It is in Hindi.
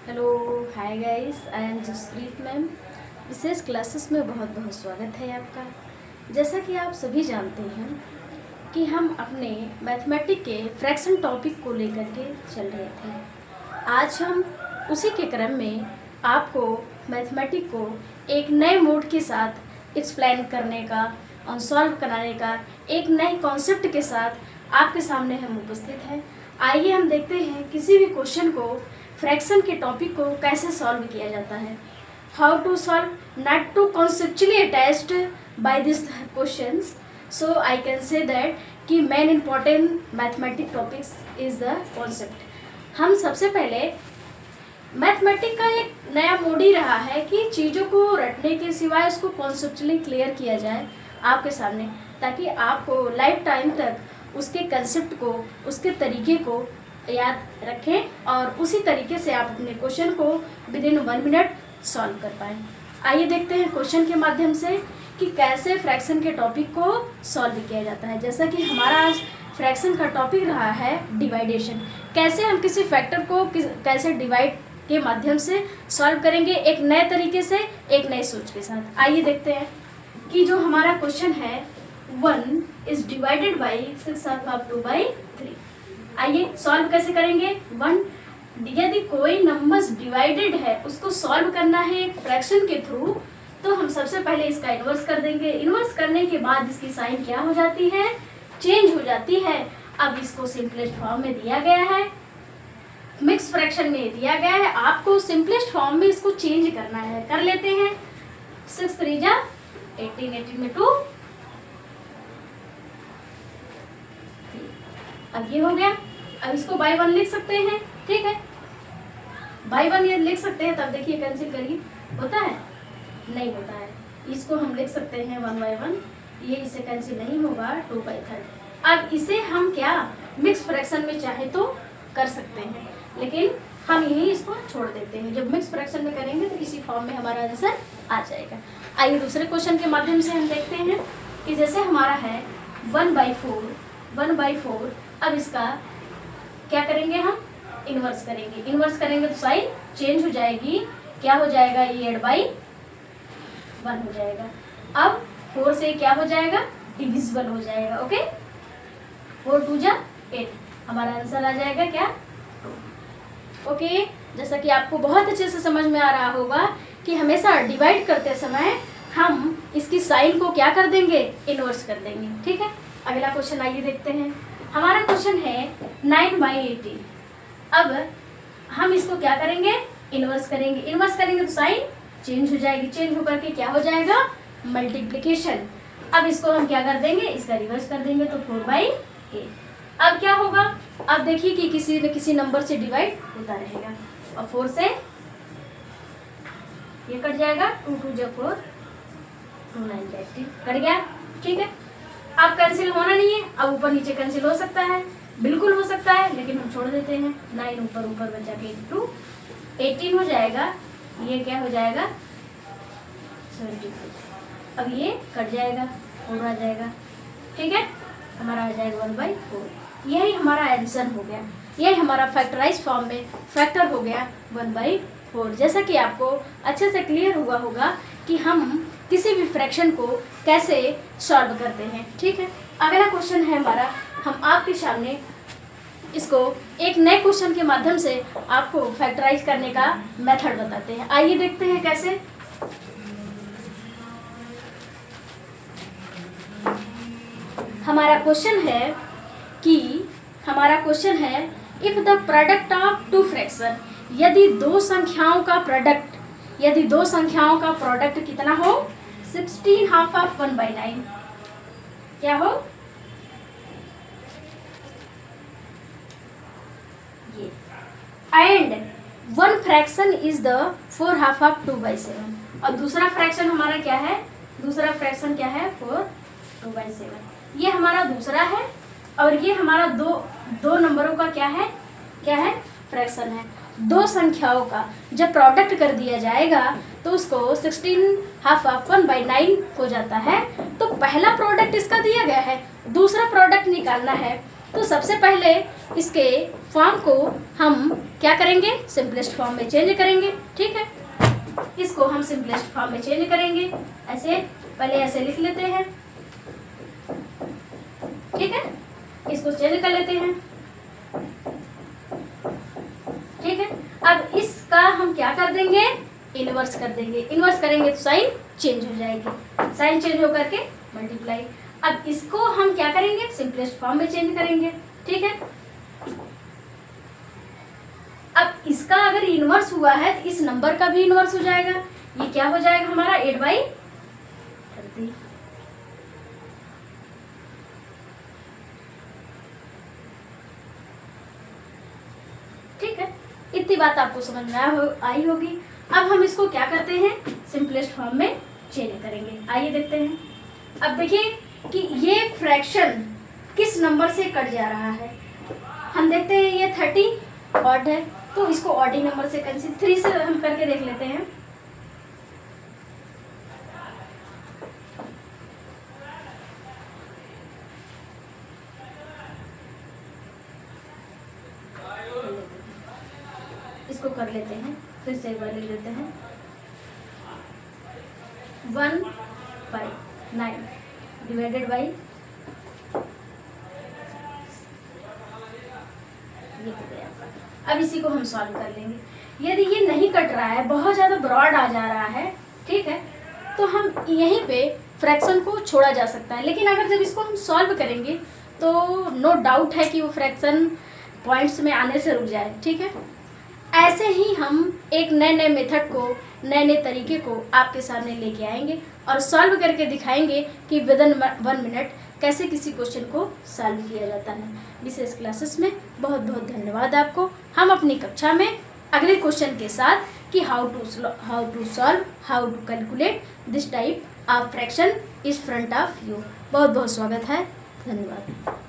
Hello hi guys, I am Jaspreet ma'am. विशेष क्लासेस में बहुत बहुत स्वागत है आपका। जैसा कि आप सभी जानते हैं कि हम अपने मैथमेटिक के फ्रैक्शन टॉपिक को लेकर के चल रहे थे। आज हम उसी के क्रम में आपको मैथमेटिक को एक नए मोड के साथ एक्सप्लेन करने का और सॉल्व कराने का एक नए कॉन्सेप्ट के साथ आपके सामने हम उपस्थित हैं। आइए हम देखते हैं किसी भी क्वेश्चन को, फ्रैक्शन के टॉपिक को कैसे सॉल्व किया जाता है। How to solve, not to conceptually attached by this questions, so I can say that कि main important mathematic topics is the concept. हम सबसे पहले मैथमेटिक का एक नया मोड ही रहा है कि चीज़ों को रटने के सिवाय उसको कॉन्सेप्चुअली क्लियर किया जाए आपके सामने, ताकि आपको लाइफ टाइम तक उसके कंसेप्ट को, उसके तरीके को याद रखें और उसी तरीके से आप अपने क्वेश्चन को विद इन 1 मिनट सॉल्व कर पाएँ। आइए देखते हैं क्वेश्चन के माध्यम से कि कैसे फ्रैक्शन के टॉपिक को सॉल्व किया जाता है। जैसा कि हमारा आज फ्रैक्शन का टॉपिक रहा है डिवाइडेशन, कैसे हम किसी फैक्टर को कैसे डिवाइड के माध्यम से सॉल्व करेंगे एक नए तरीके से, एक नए सोच के साथ। आइए देखते हैं कि जो हमारा क्वेश्चन है 1 इज डिवाइडेड बाई 6/2/3। आइए सॉल्व कैसे करेंगे। 1, यदि कोई नंबर्स डिवाइडेड है उसको सॉल्व करना है एक फ्रैक्शन के थ्रू, तो हम सबसे पहले इसका इन्वर्स कर देंगे। इन्वर्स करने के बाद इसकी साइन क्या हो जाती है, चेंज हो जाती है। अब इसको सिंपलेस्ट फॉर्म में दिया गया है, मिक्स फ्रैक्शन में दिया गया है, आपको सिंपलेस्ट फॉर्म में इसको चेंज करना है। कर लेते हैं। 6 3 जा 18, 18 में 2, अब ये हो गया। अब इसको बाई 1 लिख सकते हैं, ठीक है, बाई 1 ये लिख सकते हैं। तब देखिए कैंसिल करिए, होता है नहीं होता है। इसको हम लिख सकते हैं 1/1, ये इससे कैंसिल नहीं होगा 2/3। अब इसे हम क्या मिक्स फ्रैक्शन में चाहे तो कर सकते हैं, लेकिन हम यही इसको छोड़ देते हैं। जब मिक्स फ्रैक्शन में करेंगे तो इसी फॉर्म में हमारा आंसर आ जाएगा। आइए दूसरे क्वेश्चन के माध्यम से हम देखते हैं कि जैसे हमारा है 1/4। अब इसका क्या करेंगे, हम इन्वर्स करेंगे। इन्वर्स करेंगे तो साइन चेंज हो जाएगी, क्या हो जाएगा, ये 8/1 हो जाएगा। अब 4 से क्या हो जाएगा, डिविजिबल हो जाएगा। ओके, 4 2 जा 8, हमारा आंसर आ जाएगा क्या, 2। ओके, जैसा कि आपको बहुत अच्छे से समझ में आ रहा होगा कि हमेशा डिवाइड करते समय हम इसकी साइन को क्या कर देंगे, इन्वर्स कर देंगे। ठीक है, अगला क्वेश्चन आइए देखते हैं। हमारा क्वेश्चन है 9/18। अब हम इसको क्या करेंगे, इन्वर्स करेंगे। इन्वर्स करेंगे तो साइन चेंज हो जाएगी, चेंज होकर के क्या हो जाएगा, मल्टीप्लिकेशन। अब इसको हम क्या कर देंगे, इसका रिवर्स कर देंगे तो 4/8। अब क्या होगा, अब देखिए कि किसी न किसी नंबर से डिवाइड होता रहेगा और 4 से ये कट जाएगा, 2 2 जा 4, 2 9 18 कट गया। ठीक है, अब कैंसिल होना नहीं है। अब ऊपर नीचे कैंसिल हो सकता है, बिल्कुल हो सकता है, लेकिन हम छोड़ देते हैं। 9 ऊपर ऊपर बचा के 2 18 हो जाएगा। ये क्या हो जाएगा, 75। अब ये कट जाएगा, 4 आ जाएगा। ठीक है, हमारा आ जाएगा 1/4। यही हमारा आंसर हो गया, यही हमारा फैक्टराइज फॉर्म में फैक्टर हो गया 1/4। जैसा कि आपको अच्छे से क्लियर हुआ होगा कि हम किसी भी फ्रैक्शन को कैसे सॉल्व करते हैं। ठीक है, अगला क्वेश्चन है हमारा, हम आपके सामने इसको एक नए क्वेश्चन के माध्यम से आपको फैक्टराइज करने का मेथड बताते हैं। आइए देखते हैं कैसे। हमारा क्वेश्चन है if the product of 2 fraction, यदि दो संख्याओं का प्रोडक्ट कितना हो, 16 हाफ ऑफ 1/9 क्या हो, ये, and 1 fraction is the 4 half of 2/7। और दूसरा फ्रैक्शन हमारा क्या है, 4/2/7। ये हमारा दूसरा है और ये हमारा दो नंबरों का क्या है फ्रैक्शन है। दो संख्याओं का जब प्रोडक्ट कर दिया जाएगा तो उसको 16 हाफ ऑफ 1/9 हो जाता है। तो पहला प्रोडक्ट इसका दिया गया है, दूसरा प्रोडक्ट निकालना है। तो सबसे पहले इसके फॉर्म को हम क्या करेंगे, सिंपलेस्ट फॉर्म में चेंज करेंगे। ठीक है, इसको हम सिंपलेस्ट फॉर्म में चेंज करेंगे। ऐसे पहले ऐसे लिख लेते हैं। ठीक है, इसको चेंज कर लेते हैं। ठीक है, अब इसका हम क्या कर देंगे, इनवर्स कर देंगे। इनवर्स करेंगे तो साइन चेंज हो जाएगी, साइन चेंज होकर के मल्टीप्लाई। अब इसको हम क्या करेंगे, सिंपलेस्ट फॉर्म में चेंज करेंगे। ठीक है, अब इसका अगर इनवर्स हुआ है तो इस नंबर का भी इनवर्स हो जाएगा। ये क्या हो जाएगा हमारा 8/30। ठीक है, इतनी बात आपको समझ में आई होगी। अब हम इसको क्या करते हैं, सिंपलेस्ट फॉर्म में चेंज करेंगे। आइए देखते हैं। अब देखिए कि ये फ्रैक्शन किस नंबर से कट जा रहा है। हम देखते हैं ये 30 ऑड है, तो इसको ऑडी नंबर से कैंसिल 3 से हम करके देख लेते हैं। इसको कर लेते हैं, फिर से एक बार लिख देते हैं। 159 डिवाइडेड बाई ये हो गया आपका। अब इसी को हम सॉल्व कर लेंगे। यदि ये नहीं कट रहा है, बहुत ज़्यादा ब्रॉड आ जा रहा है, ठीक है, तो हम यहीं पे फ्रैक्शन को छोड़ा जा सकता है। लेकिन अगर जब इसको हम सॉल्व करेंगे तो नो डाउट है कि वो फ्रैक्शन पॉइंट्स में आने से रुक जाए। ठीक है, ऐसे ही हम एक नए नए मेथड को, नए नए तरीके को आपके सामने लेके आएंगे और सॉल्व करके दिखाएंगे कि विदिन 1 मिनट कैसे किसी क्वेश्चन को सॉल्व किया जाता है। विशेष क्लासेस में बहुत बहुत धन्यवाद आपको। हम अपनी कक्षा में अगले क्वेश्चन के साथ कि how to solve, how to calculate this type of fraction is front of you. बहुत बहुत स्वागत है, धन्यवाद।